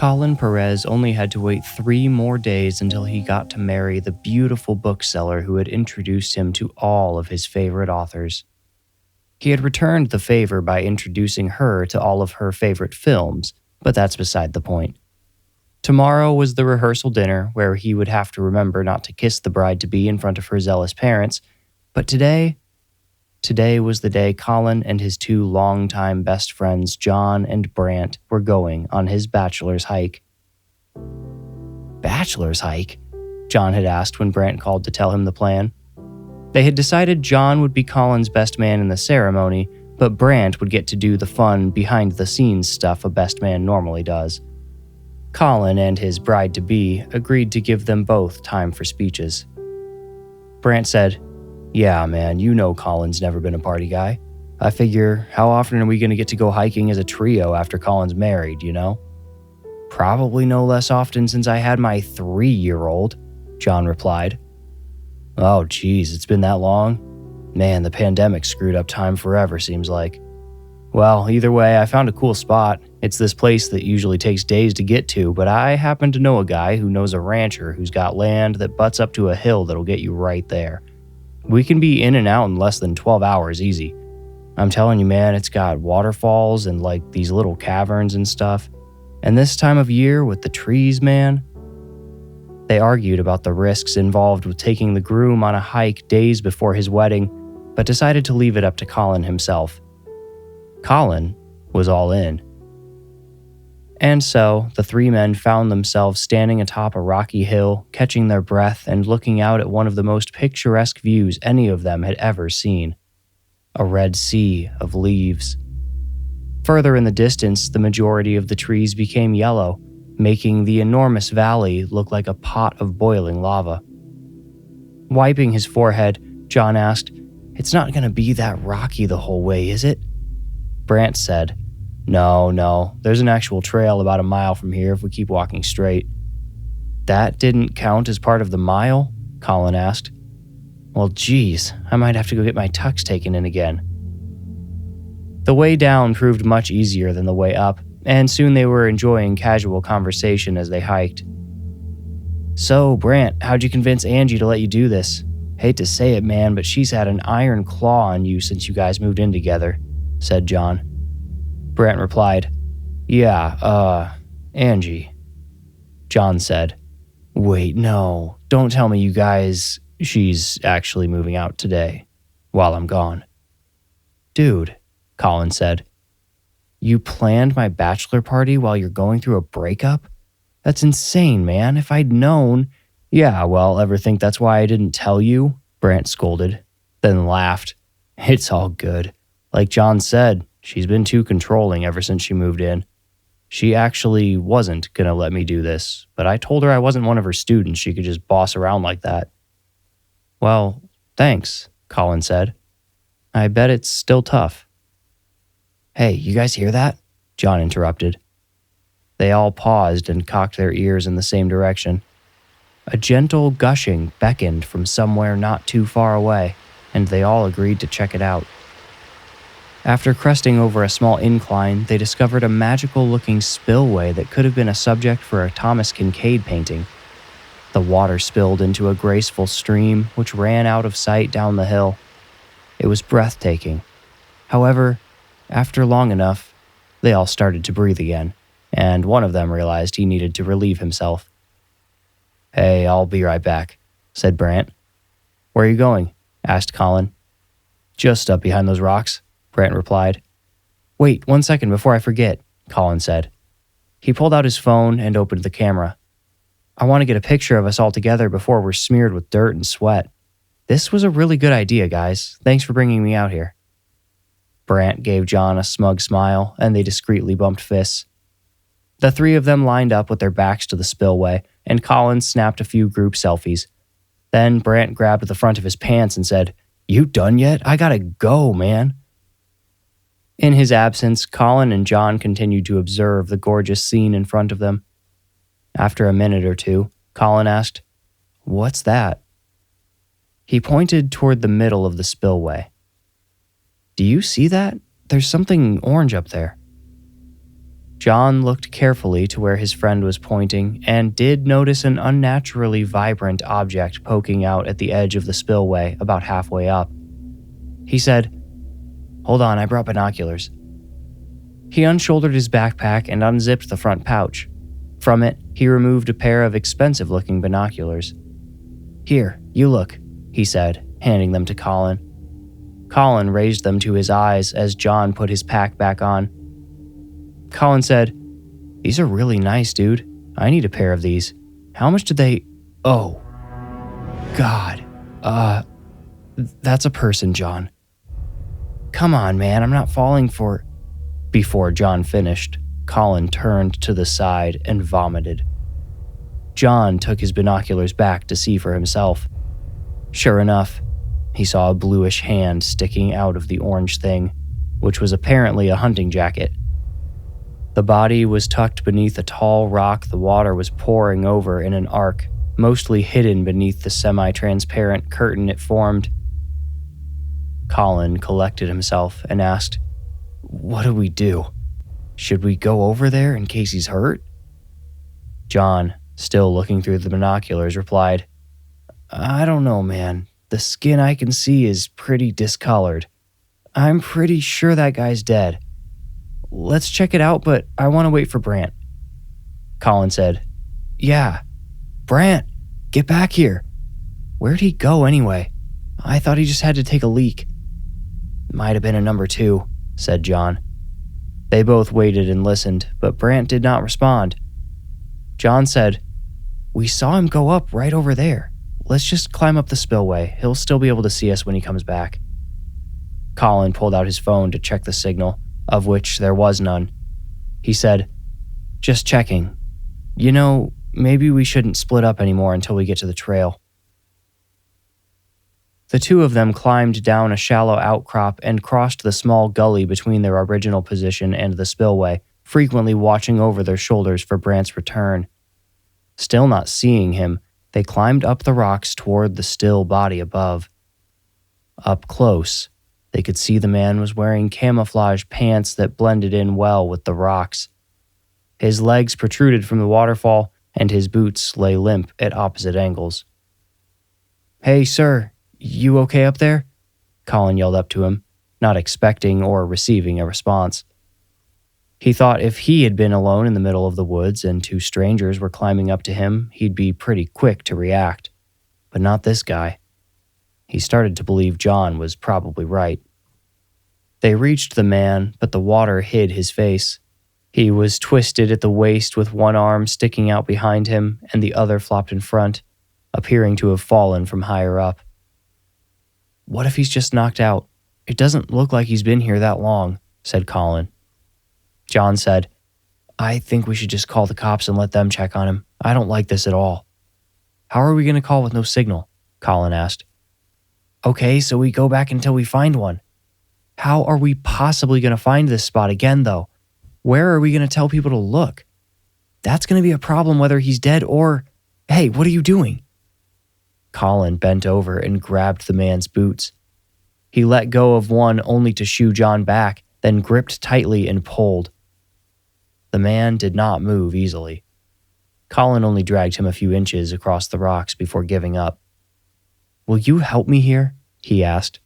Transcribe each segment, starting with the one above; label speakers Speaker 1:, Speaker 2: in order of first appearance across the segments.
Speaker 1: Colin Perez only had to wait 3 more days until he got to marry the beautiful bookseller who had introduced him to all of his favorite authors. He had returned the favor by introducing her to all of her favorite films, but that's beside the point. Tomorrow was the rehearsal dinner where he would have to remember not to kiss the bride-to-be in front of her zealous parents, but today was the day Colin and his 2 longtime best friends, John and Brant, were going on his bachelor's hike. Bachelor's hike? John had asked when Brant called to tell him the plan. They had decided John would be Colin's best man in the ceremony, but Brant would get to do the fun, behind-the-scenes stuff a best man normally does. Colin and his bride-to-be agreed to give them both time for speeches. Brant said, "Yeah, man, you know Colin's never been a party guy. I figure, how often are we going to get to go hiking as a trio after Colin's married, you know?" "Probably no less often since I had my 3-year-old, John replied. "Oh, geez, it's been that long? Man, the pandemic screwed up time forever, seems like. Well, either way, I found a cool spot. It's this place that usually takes days to get to, but I happen to know a guy who knows a rancher who's got land that butts up to a hill that'll get you right there. We can be in and out in less than 12 hours easy. I'm telling you, man, it's got waterfalls and like these little caverns and stuff. And this time of year with the trees, man." They argued about the risks involved with taking the groom on a hike days before his wedding, but decided to leave it up to Colin himself. Colin was all in. And so, the 3 men found themselves standing atop a rocky hill, catching their breath and looking out at one of the most picturesque views any of them had ever seen. A red sea of leaves. Further in the distance, the majority of the trees became yellow, making the enormous valley look like a pot of boiling lava. Wiping his forehead, John asked, "It's not going to be that rocky the whole way, is it?" Brant said, No, there's an actual trail about a mile from here if we keep walking straight." "That didn't count as part of the mile?" Colin asked. "Well, geez, I might have to go get my tux taken in again." The way down proved much easier than the way up, and soon they were enjoying casual conversation as they hiked. "So, Brant, how'd you convince Angie to let you do this? Hate to say it, man, but she's had an iron claw on you since you guys moved in together," said John. Brant replied, "Yeah, Angie." John said, "Wait, no, don't tell me you guys, she's actually moving out today, while I'm gone." "Dude," Colin said, "you planned my bachelor party while you're going through a breakup? That's insane, man. If I'd known..." "Yeah, well, ever think that's why I didn't tell you?" Brant scolded, then laughed. "It's all good. Like John said, she's been too controlling ever since she moved in. She actually wasn't gonna let me do this, but I told her I wasn't one of her students she could just boss around like that." "Well, thanks," Colin said. "I bet it's still tough." "Hey, you guys hear that?" John interrupted. They all paused and cocked their ears in the same direction. A gentle gushing beckoned from somewhere not too far away, and they all agreed to check it out. After cresting over a small incline, they discovered a magical-looking spillway that could have been a subject for a Thomas Kincaid painting. The water spilled into a graceful stream, which ran out of sight down the hill. It was breathtaking. However, after long enough, they all started to breathe again, and one of them realized he needed to relieve himself. "Hey, I'll be right back," said Brant. "Where are you going?" asked Colin. "Just up behind those rocks," Brant replied. "Wait 1 second before I forget," Colin said. He pulled out his phone and opened the camera. "I want to get a picture of us all together before we're smeared with dirt and sweat. This was a really good idea, guys. Thanks for bringing me out here." Brant gave John a smug smile, and they discreetly bumped fists. The 3 of them lined up with their backs to the spillway, and Colin snapped a few group selfies. Then Brant grabbed the front of his pants and said, "You done yet? I gotta go, man." In his absence, Colin and John continued to observe the gorgeous scene in front of them. After a minute or two, Colin asked, "What's that?" He pointed toward the middle of the spillway. "Do you see that? There's something orange up there." John looked carefully to where his friend was pointing and did notice an unnaturally vibrant object poking out at the edge of the spillway about halfway up. He said, "Hold on, I brought binoculars." He unshouldered his backpack and unzipped the front pouch. From it, he removed a pair of expensive-looking binoculars. "Here, you look," he said, handing them to Colin. Colin raised them to his eyes as John put his pack back on. Colin said, "These are really nice, dude. I need a pair of these. How much did they— Oh. God. That's a person, John." "Come on, man, I'm not falling for—" Before John finished, Colin turned to the side and vomited. John took his binoculars back to see for himself. Sure enough, he saw a bluish hand sticking out of the orange thing, which was apparently a hunting jacket. The body was tucked beneath a tall rock the water was pouring over in an arc, mostly hidden beneath the semi-transparent curtain it formed. Colin collected himself and asked, "What do we do? Should we go over there in case he's hurt?" John, still looking through the binoculars, replied, "I don't know, man. The skin I can see is pretty discolored. I'm pretty sure that guy's dead. Let's check it out, but I want to wait for Brant." Colin said, "Yeah, Brant, get back here. Where'd he go anyway? I thought he just had to take a leak." "Might have been a number 2, said John. They both waited and listened, but Brant did not respond. John said, "We saw him go up right over there. Let's just climb up the spillway. He'll still be able to see us when he comes back." Colin pulled out his phone to check the signal, of which there was none. He said, "Just checking. You know, maybe we shouldn't split up anymore until we get to the trail." The two of them climbed down a shallow outcrop and crossed the small gully between their original position and the spillway, frequently watching over their shoulders for Brant's return. Still not seeing him, they climbed up the rocks toward the still body above. Up close, they could see the man was wearing camouflage pants that blended in well with the rocks. His legs protruded from the waterfall, and his boots lay limp at opposite angles. "Hey, sir, you okay up there?" Colin yelled up to him, not expecting or receiving a response. He thought if he had been alone in the middle of the woods and two strangers were climbing up to him, he'd be pretty quick to react. But not this guy. He started to believe John was probably right. They reached the man, but the water hid his face. He was twisted at the waist with one arm sticking out behind him and the other flopped in front, appearing to have fallen from higher up. "What if he's just knocked out? It doesn't look like he's been here that long," said Colin. John said, "I think we should just call the cops and let them check on him. I don't like this at all." "How are we going to call with no signal?" Colin asked. "Okay, so we go back until we find one." "How are we possibly going to find this spot again, though? Where are we going to tell people to look? That's going to be a problem whether he's dead or— Hey, what are you doing?" Colin bent over and grabbed the man's boots. He let go of one only to shoo John back, then gripped tightly and pulled. The man did not move easily. Colin only dragged him a few inches across the rocks before giving up. "Will you help me here?" he asked.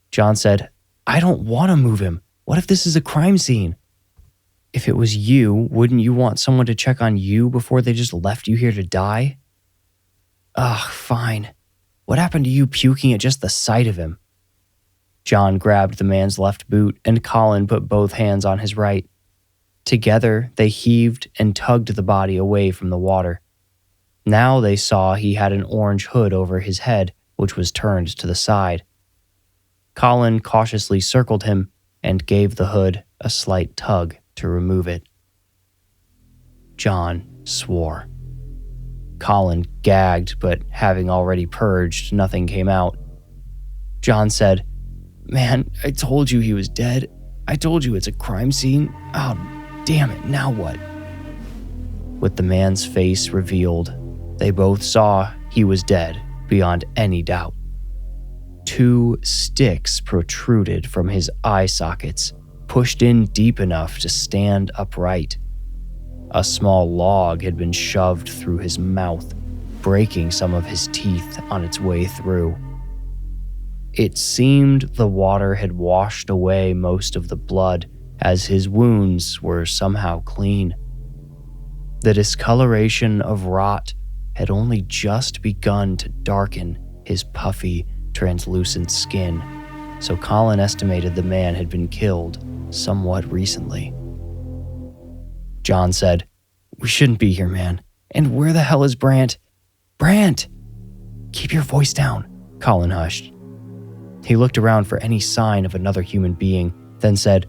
Speaker 1: John said, "I don't want to move him. What if this is a crime scene?" "If it was you, wouldn't you want someone to check on you before they just left you here to die?" "Ugh, fine. What happened to you puking at just the sight of him?" John grabbed the man's left boot and Colin put both hands on his right. Together, they heaved and tugged the body away from the water. Now they saw he had an orange hood over his head, which was turned to the side. Colin cautiously circled him and gave the hood a slight tug to remove it. John swore. Colin gagged, but having already purged, nothing came out. John said, "Man, I told you he was dead. I told you it's a crime scene. Oh, damn it, now what?" With the man's face revealed, they both saw he was dead beyond any doubt. 2 sticks protruded from his eye sockets, pushed in deep enough to stand upright. A small log had been shoved through his mouth, breaking some of his teeth on its way through. It seemed the water had washed away most of the blood, as his wounds were somehow clean. The discoloration of rot had only just begun to darken his puffy, translucent skin, so Colin estimated the man had been killed somewhat recently. John said, "We shouldn't be here, man. And where the hell is Brant?" "Brant!" "Keep your voice down," Colin hushed. He looked around for any sign of another human being, then said,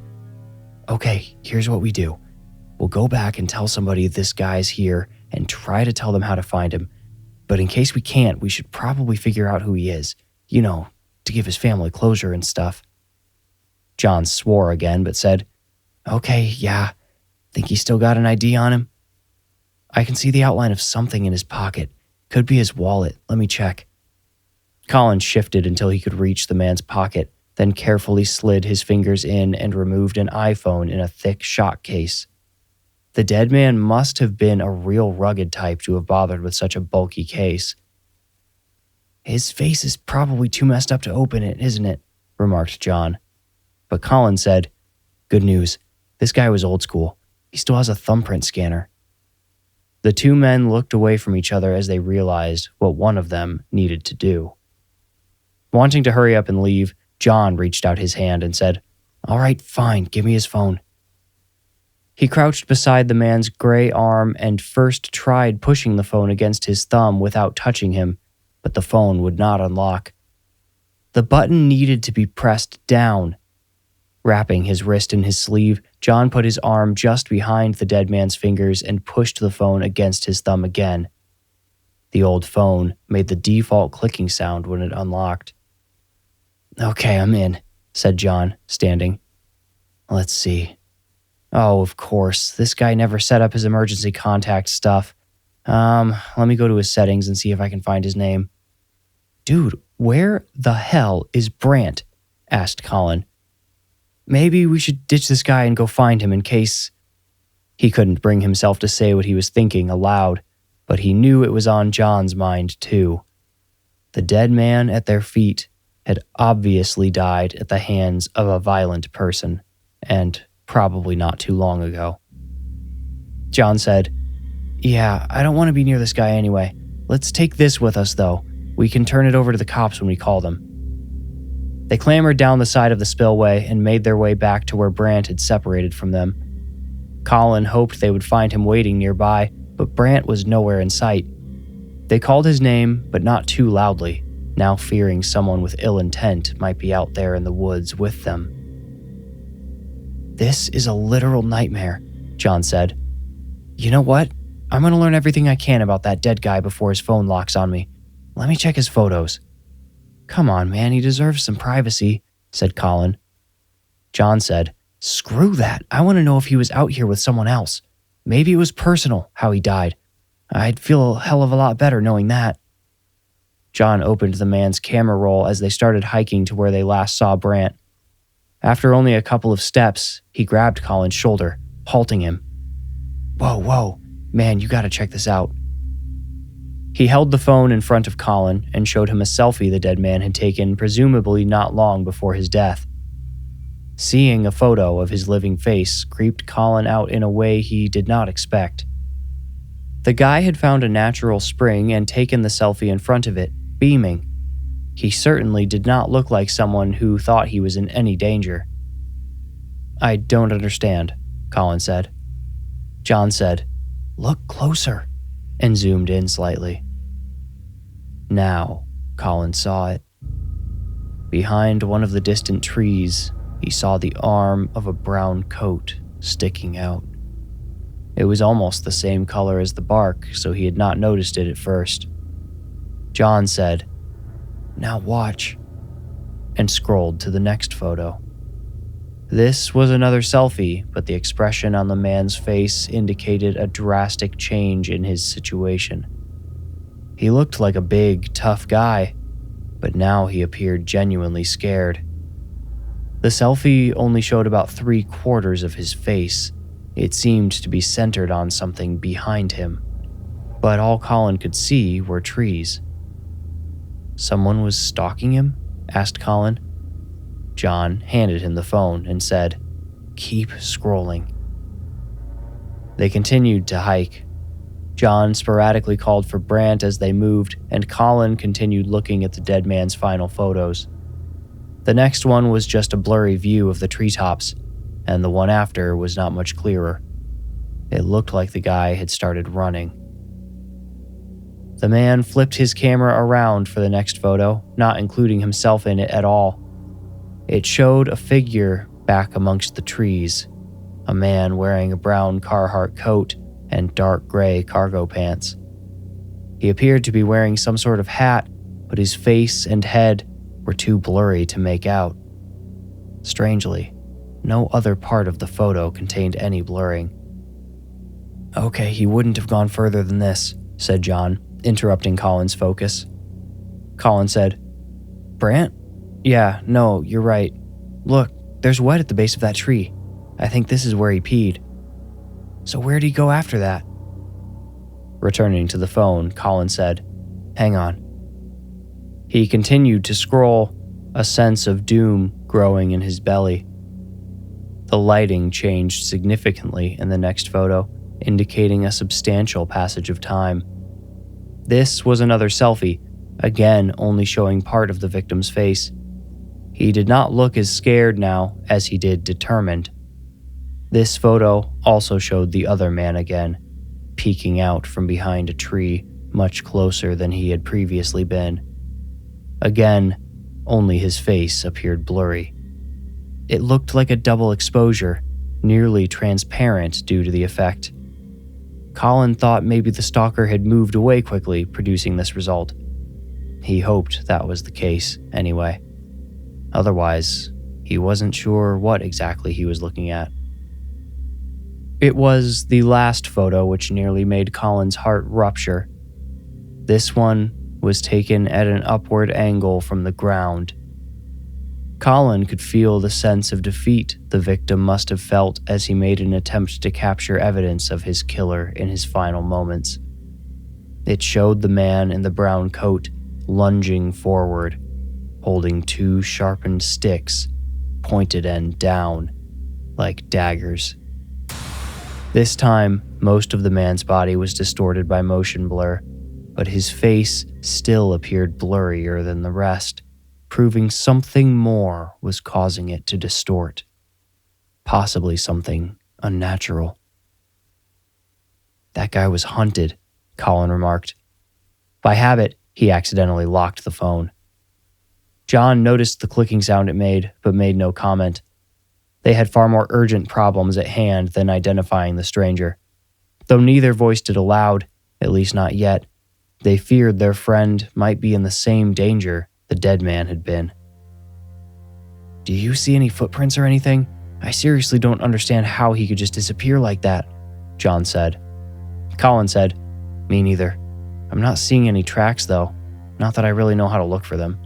Speaker 1: "Okay, here's what we do. We'll go back and tell somebody this guy's here and try to tell them how to find him. But in case we can't, we should probably figure out who he is. To give his family closure and stuff." John swore again, but said, "Okay, yeah. Think he's still got an ID on him?" "I can see the outline of something in his pocket. Could be his wallet. Let me check." Colin shifted until he could reach the man's pocket, then carefully slid his fingers in and removed an iPhone in a thick shock case. The dead man must have been a real rugged type to have bothered with such a bulky case. "His face is probably too messed up to open it, isn't it?" remarked John. But Colin said, "Good news. This guy was old school. He still has a thumbprint scanner." The two men looked away from each other as they realized what one of them needed to do. Wanting to hurry up and leave, John reached out his hand and said, "All right, fine, give me his phone." He crouched beside the man's gray arm and first tried pushing the phone against his thumb without touching him, but the phone would not unlock. The button needed to be pressed down. Wrapping his wrist in his sleeve, John put his arm just behind the dead man's fingers and pushed the phone against his thumb again. The old phone made the default clicking sound when it unlocked. "Okay, I'm in," said John, standing. "Let's see. Oh, of course, this guy never set up his emergency contact stuff. Let me go to his settings and see if I can find his name." "Dude, where the hell is Brant?" asked Colin. "Maybe we should ditch this guy and go find him in case..." He couldn't bring himself to say what he was thinking aloud, but he knew it was on John's mind too. The dead man at their feet had obviously died at the hands of a violent person, and probably not too long ago. John said, "Yeah, I don't want to be near this guy anyway. Let's take this with us, though. We can turn it over to the cops when we call them." They clambered down the side of the spillway and made their way back to where Brant had separated from them. Colin hoped they would find him waiting nearby, but Brant was nowhere in sight. They called his name, but not too loudly, now fearing someone with ill intent might be out there in the woods with them. "This is a literal nightmare," John said. "You know what? I'm going to learn everything I can about that dead guy before his phone locks on me. Let me check his photos." "Come on, man, he deserves some privacy," said Colin. John said, "Screw that. I want to know if he was out here with someone else. Maybe it was personal, how he died. I'd feel a hell of a lot better knowing that." John opened the man's camera roll as they started hiking to where they last saw Brant. After only a couple of steps, he grabbed Colin's shoulder, halting him. Whoa, man, you gotta check this out." He held the phone in front of Colin and showed him a selfie the dead man had taken presumably not long before his death. Seeing a photo of his living face creeped Colin out in a way he did not expect. The guy had found a natural spring and taken the selfie in front of it, beaming. He certainly did not look like someone who thought he was in any danger. "I don't understand," Colin said. John said, "Look closer," and zoomed in slightly. Now, Colin saw it. Behind one of the distant trees, he saw the arm of a brown coat sticking out. It was almost the same color as the bark, so he had not noticed it at first. John said, "Now watch," and scrolled to the next photo. This was another selfie, but the expression on the man's face indicated a drastic change in his situation. He looked like a big, tough guy, but now he appeared genuinely scared. The selfie only showed about 3/4 of his face. It seemed to be centered on something behind him, but all Colin could see were trees. "Someone was stalking him?" asked Colin. John handed him the phone and said, "Keep scrolling." They continued to hike. John sporadically called for Brant as they moved, and Colin continued looking at the dead man's final photos. The next one was just a blurry view of the treetops, and the one after was not much clearer. It looked like the guy had started running. The man flipped his camera around for the next photo, not including himself in it at all. It showed a figure back amongst the trees, a man wearing a brown Carhartt coat and dark gray cargo pants. He appeared to be wearing some sort of hat, but his face and head were too blurry to make out. Strangely, no other part of the photo contained any blurring. "Okay, he wouldn't have gone further than this," said John, interrupting Colin's focus. Colin said, "Brant? Yeah, no, you're right. Look, there's wet at the base of that tree. I think this is where he peed." "So where'd he go after that?" Returning to the phone, Colin said, "Hang on." He continued to scroll, a sense of doom growing in his belly. The lighting changed significantly in the next photo, indicating a substantial passage of time. This was another selfie, again only showing part of the victim's face. He did not look as scared now as he did determined. This photo also showed the other man again, peeking out from behind a tree much closer than he had previously been. Again, only his face appeared blurry. It looked like a double exposure, nearly transparent due to the effect. Colin thought maybe the stalker had moved away quickly, producing this result. He hoped that was the case, anyway. Otherwise, he wasn't sure what exactly he was looking at. It was the last photo which nearly made Colin's heart rupture. This one was taken at an upward angle from the ground. Colin could feel the sense of defeat the victim must have felt as he made an attempt to capture evidence of his killer in his final moments. It showed the man in the brown coat lunging forward, holding two sharpened sticks, pointed end down, like daggers. This time, most of the man's body was distorted by motion blur, but his face still appeared blurrier than the rest, proving something more was causing it to distort. Possibly something unnatural. "That guy was hunted," Colin remarked. By habit, he accidentally locked the phone. John noticed the clicking sound it made, but made no comment. They had far more urgent problems at hand than identifying the stranger. Though neither voiced it aloud, at least not yet, they feared their friend might be in the same danger the dead man had been. "Do you see any footprints or anything? I seriously don't understand how he could just disappear like that," John said. Colin said, "Me neither. I'm not seeing any tracks though, not that I really know how to look for them."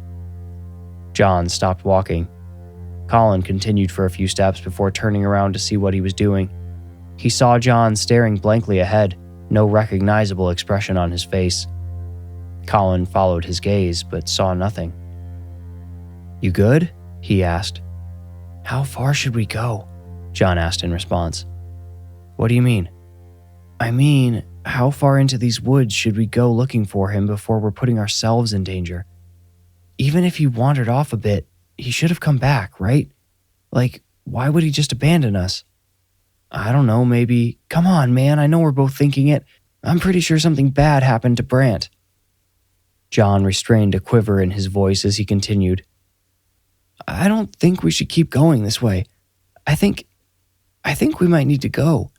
Speaker 1: John stopped walking. Colin continued for a few steps before turning around to see what he was doing. He saw John staring blankly ahead, no recognizable expression on his face. Colin followed his gaze, but saw nothing. "You good?" he asked. "How far should we go?" John asked in response. "What do you mean?" "I mean, how far into these woods should we go looking for him before we're putting ourselves in danger? Even if he wandered off a bit, he should have come back, right? Like, why would he just abandon us?" "I don't know, maybe. Come on, man, I know we're both thinking it. I'm pretty sure something bad happened to Brant." John restrained a quiver in his voice as he continued. "I don't think we should keep going this way. I think we might need to go."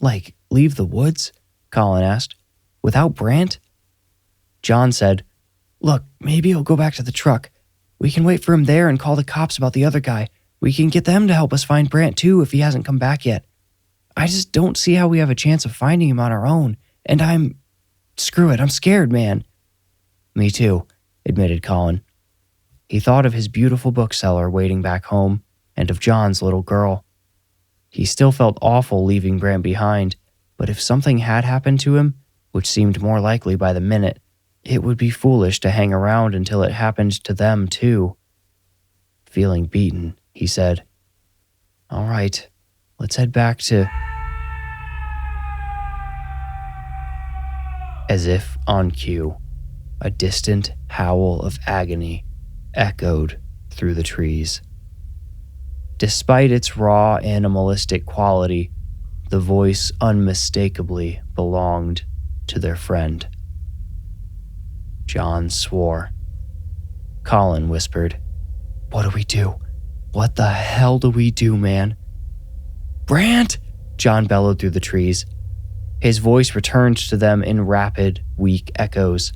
Speaker 1: "Like, leave the woods?" Colin asked. "Without Brant?" John said, "Look, maybe he'll go back to the truck. We can wait for him there and call the cops about the other guy. We can get them to help us find Brant too if he hasn't come back yet. I just don't see how we have a chance of finding him on our own, and screw it, I'm scared, man." "Me too," admitted Colin. He thought of his beautiful bookseller waiting back home and of John's little girl. He still felt awful leaving Brant behind, but if something had happened to him, which seemed more likely by the minute, it would be foolish to hang around until it happened to them too. Feeling beaten, he said, "All right, let's head back to..." As if on cue, a distant howl of agony echoed through the trees. Despite its raw animalistic quality, the voice unmistakably belonged to their friend. John swore. Colin whispered, "What do we do? What the hell do we do, man?" "Brant!" John bellowed through the trees. His voice returned to them in rapid, weak echoes.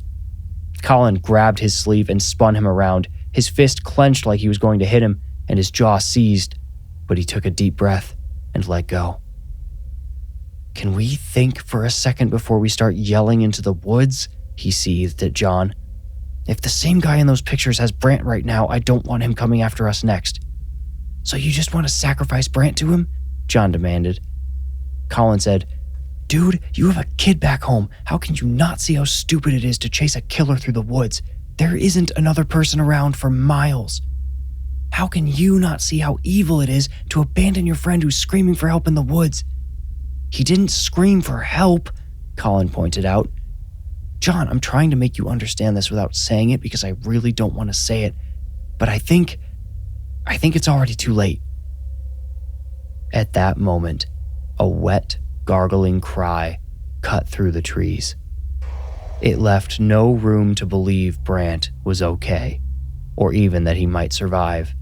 Speaker 1: Colin grabbed his sleeve and spun him around. His fist clenched like he was going to hit him, and his jaw seized, but he took a deep breath and let go. "Can we think for a second before we start yelling into the woods?" he seethed at John. "If the same guy in those pictures has Brant right now, I don't want him coming after us next." "So you just want to sacrifice Brant to him?" John demanded. Colin said, "Dude, you have a kid back home. How can you not see how stupid it is to chase a killer through the woods? There isn't another person around for miles. How can you not see how evil it is to abandon your friend who's screaming for help in the woods?" "He didn't scream for help," Colin pointed out. "John, I'm trying to make you understand this without saying it because I really don't want to say it, but I think it's already too late." At that moment, a wet, gargling cry cut through the trees. It left no room to believe Brant was okay, or even that he might survive.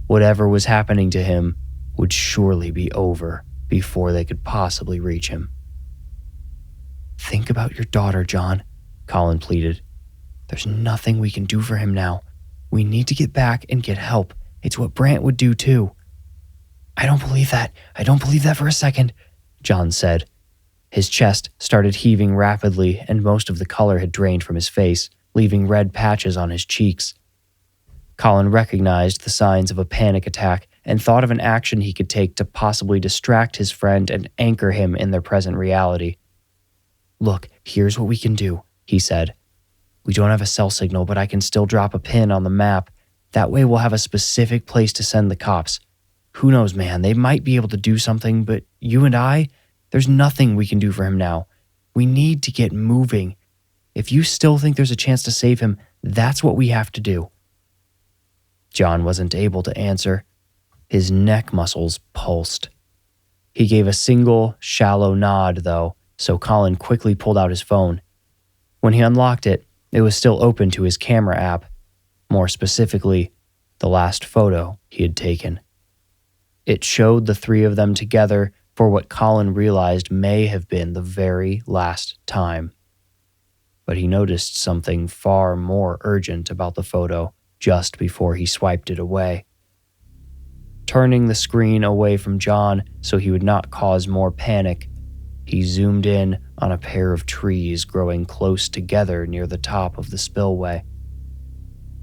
Speaker 1: Whatever was happening to him would surely be over before they could possibly reach him. "Think about your daughter, John," Colin pleaded. "There's nothing we can do for him now. We need to get back and get help. It's what Brant would do too." "I don't believe that. I don't believe that for a second," John said. His chest started heaving rapidly and most of the color had drained from his face, leaving red patches on his cheeks. Colin recognized the signs of a panic attack and thought of an action he could take to possibly distract his friend and anchor him in their present reality. "Look, here's what we can do," he said. "We don't have a cell signal, but I can still drop a pin on the map. That way we'll have a specific place to send the cops. Who knows, man, they might be able to do something, but you and I, there's nothing we can do for him now. We need to get moving. If you still think there's a chance to save him, that's what we have to do." John wasn't able to answer. His neck muscles pulsed. He gave a single, shallow nod, though, so Colin quickly pulled out his phone. When he unlocked it, it was still open to his camera app. More specifically, the last photo he had taken. It showed the three of them together for what Colin realized may have been the very last time. But he noticed something far more urgent about the photo just before he swiped it away. Turning the screen away from John so he would not cause more panic, he zoomed in on a pair of trees growing close together near the top of the spillway.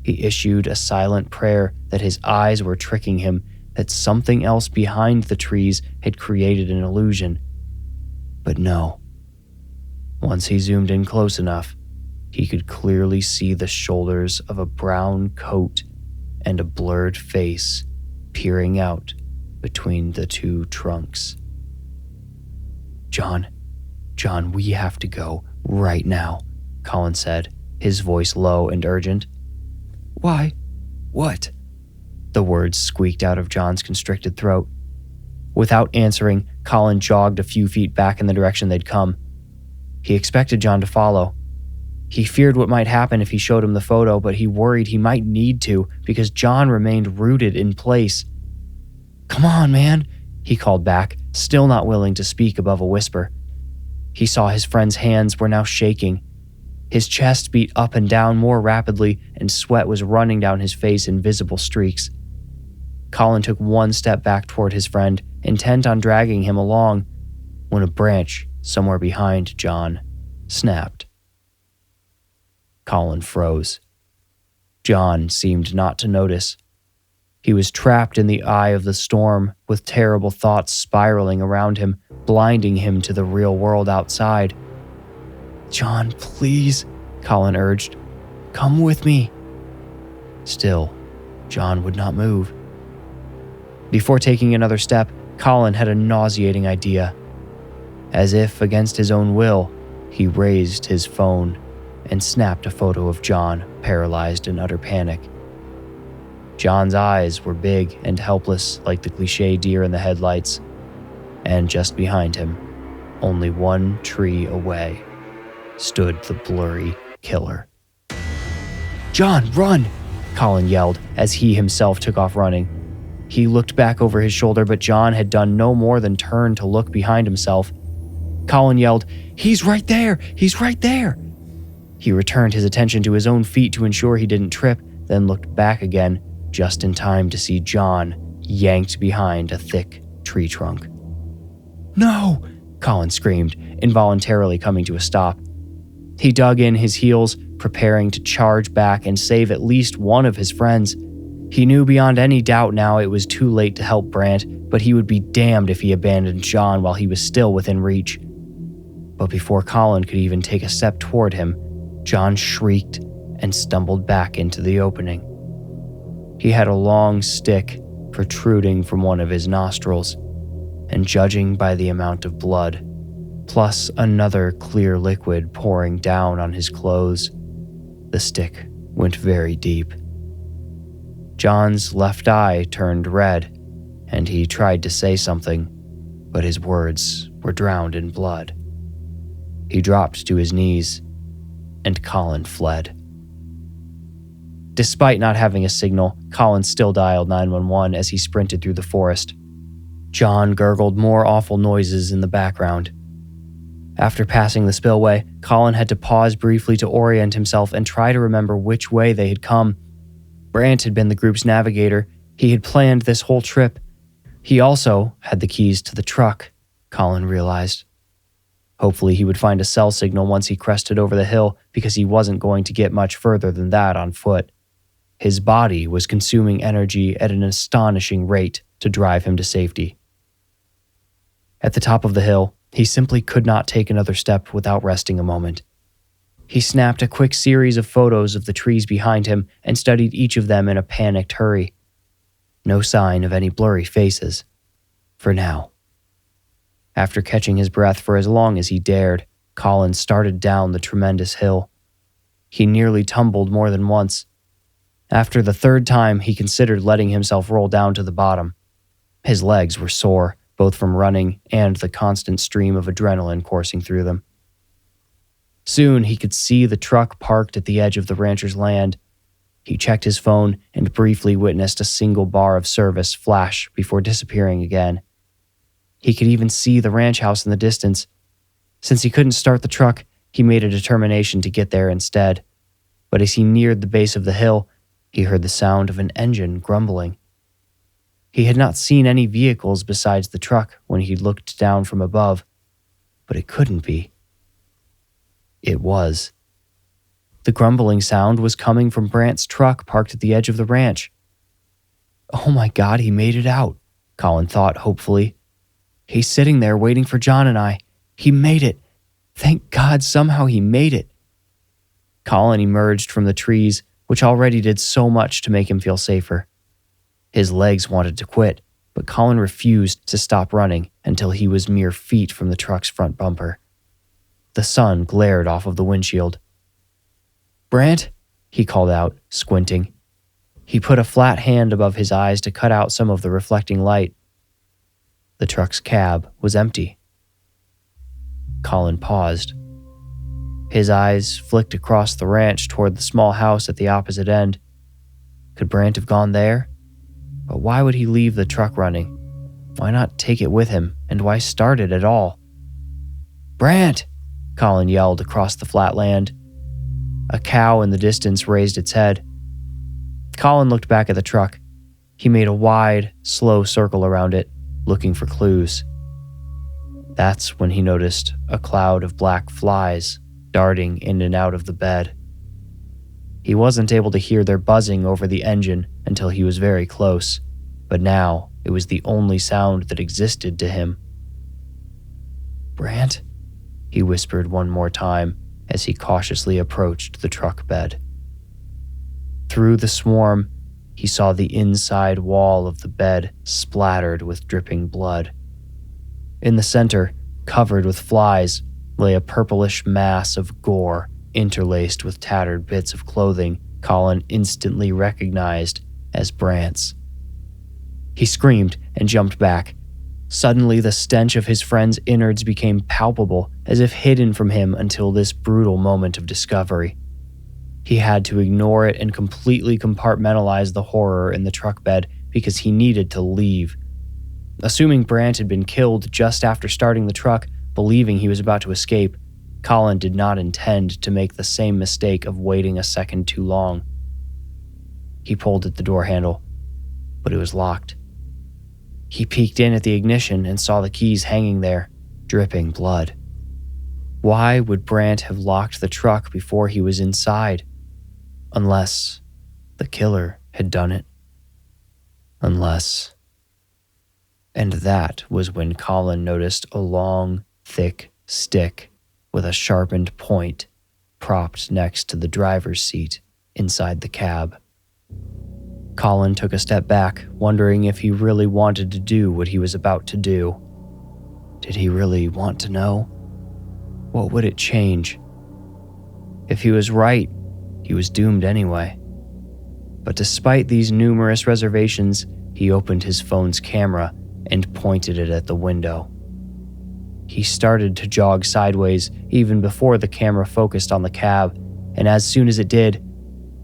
Speaker 1: He issued a silent prayer that his eyes were tricking him, that something else behind the trees had created an illusion. But no. Once he zoomed in close enough, he could clearly see the shoulders of a brown coat and a blurred face peering out between the two trunks. John, we have to go right now," Colin said, his voice low and urgent. "Why? What?" The words squeaked out of John's constricted throat. Without answering, Colin jogged a few feet back in the direction they'd come. He expected John to follow. He feared what might happen if he showed him the photo, but he worried he might need to because John remained rooted in place. "Come on, man," he called back, still not willing to speak above a whisper. He saw his friend's hands were now shaking. His chest beat up and down more rapidly, and sweat was running down his face in visible streaks. Colin took one step back toward his friend, intent on dragging him along, when a branch somewhere behind John snapped. Colin froze. John seemed not to notice. He was trapped in the eye of the storm, with terrible thoughts spiraling around him, blinding him to the real world outside. "John, please," Colin urged. "Come with me." Still, John would not move. Before taking another step, Colin had a nauseating idea. As if against his own will, he raised his phone and snapped a photo of John, paralyzed in utter panic. John's eyes were big and helpless like the cliché deer in the headlights, and just behind him, only one tree away, stood the blurry killer. "John, run!" Colin yelled as he himself took off running. He looked back over his shoulder, but John had done no more than turn to look behind himself. Colin yelled, "He's right there! He's right there!" He returned his attention to his own feet to ensure he didn't trip, then looked back again, just in time to see John yanked behind a thick tree trunk. "No!" Colin screamed, involuntarily coming to a stop. He dug in his heels, preparing to charge back and save at least one of his friends. He knew beyond any doubt now it was too late to help Brant, but he would be damned if he abandoned John while he was still within reach. But before Colin could even take a step toward him, John shrieked and stumbled back into the opening. He had a long stick protruding from one of his nostrils, and judging by the amount of blood, plus another clear liquid pouring down on his clothes, the stick went very deep. John's left eye turned red, and he tried to say something, but his words were drowned in blood. He dropped to his knees, and Colin fled. Despite not having a signal, Colin still dialed 911 as he sprinted through the forest. John gurgled more awful noises in the background. After passing the spillway, Colin had to pause briefly to orient himself and try to remember which way they had come. Brant had been the group's navigator. He had planned this whole trip. He also had the keys to the truck, Colin realized. Hopefully he would find a cell signal once he crested over the hill, because he wasn't going to get much further than that on foot. His body was consuming energy at an astonishing rate to drive him to safety. At the top of the hill, he simply could not take another step without resting a moment. He snapped a quick series of photos of the trees behind him and studied each of them in a panicked hurry. No sign of any blurry faces. For now. After catching his breath for as long as he dared, Colin started down the tremendous hill. He nearly tumbled more than once. After the third time, he considered letting himself roll down to the bottom. His legs were sore, both from running and the constant stream of adrenaline coursing through them. Soon he could see the truck parked at the edge of the rancher's land. He checked his phone and briefly witnessed a single bar of service flash before disappearing again. He could even see the ranch house in the distance. Since he couldn't start the truck, he made a determination to get there instead. But as he neared the base of the hill, he heard the sound of an engine grumbling. He had not seen any vehicles besides the truck when he looked down from above, but it couldn't be. It was. The grumbling sound was coming from Brant's truck parked at the edge of the ranch. Oh my God, he made it out, Colin thought hopefully. He's sitting there waiting for John and I. He made it. Thank God somehow he made it. Colin emerged from the trees, which already did so much to make him feel safer. His legs wanted to quit, but Colin refused to stop running until he was mere feet from the truck's front bumper. The sun glared off of the windshield. "Brant?" he called out, squinting. He put a flat hand above his eyes to cut out some of the reflecting light. The truck's cab was empty. Colin paused. His eyes flicked across the ranch toward the small house at the opposite end. Could Brant have gone there? But why would he leave the truck running? Why not take it with him, and why start it at all? "Brant!" Colin yelled across the flat land. A cow in the distance raised its head. Colin looked back at the truck. He made a wide, slow circle around it, looking for clues. That's when he noticed a cloud of black flies darting in and out of the bed. He wasn't able to hear their buzzing over the engine until he was very close, but now it was the only sound that existed to him. "Brant?" he whispered one more time as he cautiously approached the truck bed. Through the swarm, he saw the inside wall of the bed splattered with dripping blood. In the center, covered with flies, lay a purplish mass of gore interlaced with tattered bits of clothing Colin instantly recognized as Brant's. He screamed and jumped back. Suddenly, the stench of his friend's innards became palpable, as if hidden from him until this brutal moment of discovery. He had to ignore it and completely compartmentalize the horror in the truck bed because he needed to leave. Assuming Brant had been killed just after starting the truck, believing he was about to escape, Colin did not intend to make the same mistake of waiting a second too long. He pulled at the door handle, but it was locked. He peeked in at the ignition and saw the keys hanging there, dripping blood. Why would Brant have locked the truck before he was inside? Unless the killer had done it. Unless... And that was when Colin noticed a long, thick stick with a sharpened point propped next to the driver's seat inside the cab. Colin took a step back, wondering if he really wanted to do what he was about to do. Did he really want to know? What would it change? If he was right, he was doomed anyway. But despite these numerous reservations, he opened his phone's camera and pointed it at the window. He started to jog sideways even before the camera focused on the cab, and as soon as it did,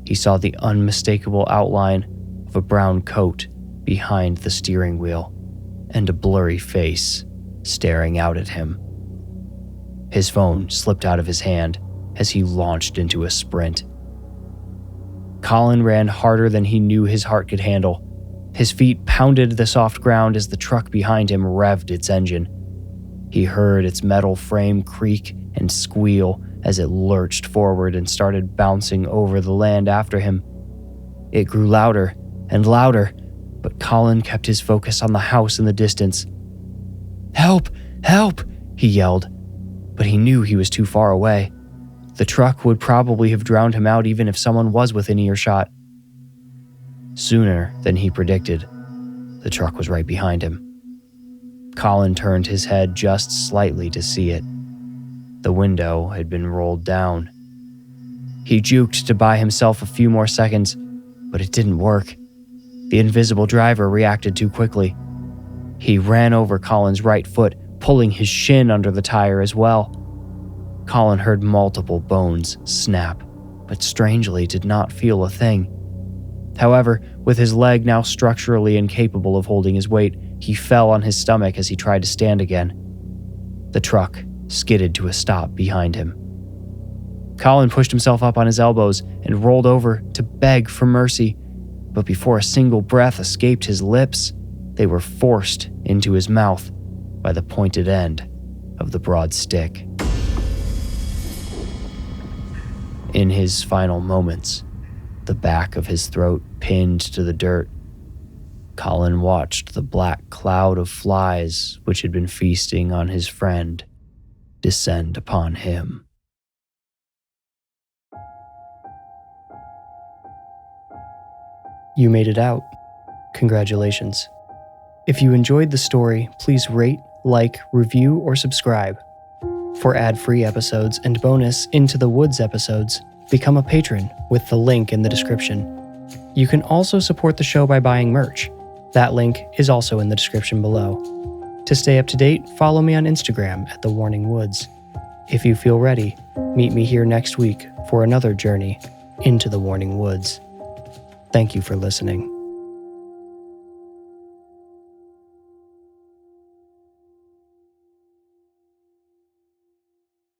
Speaker 1: he saw the unmistakable outline of a brown coat behind the steering wheel and a blurry face staring out at him. His phone slipped out of his hand as he launched into a sprint. Colin ran harder than he knew his heart could handle. His feet pounded the soft ground as the truck behind him revved its engine. He heard its metal frame creak and squeal as it lurched forward and started bouncing over the land after him. It grew louder and louder, but Colin kept his focus on the house in the distance. "Help! Help!" he yelled, but he knew he was too far away. The truck would probably have drowned him out even if someone was within earshot. Sooner than he predicted, the truck was right behind him. Colin turned his head just slightly to see it. The window had been rolled down. He juked to buy himself a few more seconds, but it didn't work. The invisible driver reacted too quickly. He ran over Colin's right foot, pulling his shin under the tire as well. Colin heard multiple bones snap, but strangely did not feel a thing. However, with his leg now structurally incapable of holding his weight, he fell on his stomach as he tried to stand again. The truck skidded to a stop behind him. Colin pushed himself up on his elbows and rolled over to beg for mercy, but before a single breath escaped his lips, they were forced into his mouth by the pointed end of the broad stick. In his final moments, the back of his throat pinned to the dirt, Colin watched the black cloud of flies which had been feasting on his friend descend upon him. You made it out. Congratulations. If you enjoyed the story, please rate, like, review, or subscribe. For ad-free episodes and bonus Into the Woods episodes, become a patron with the link in the description. You can also support the show by buying merch. That link is also in the description below. To stay up to date, follow me on Instagram at The Warning Woods. If you feel ready, meet me here next week for another journey into the Warning Woods. Thank you for listening.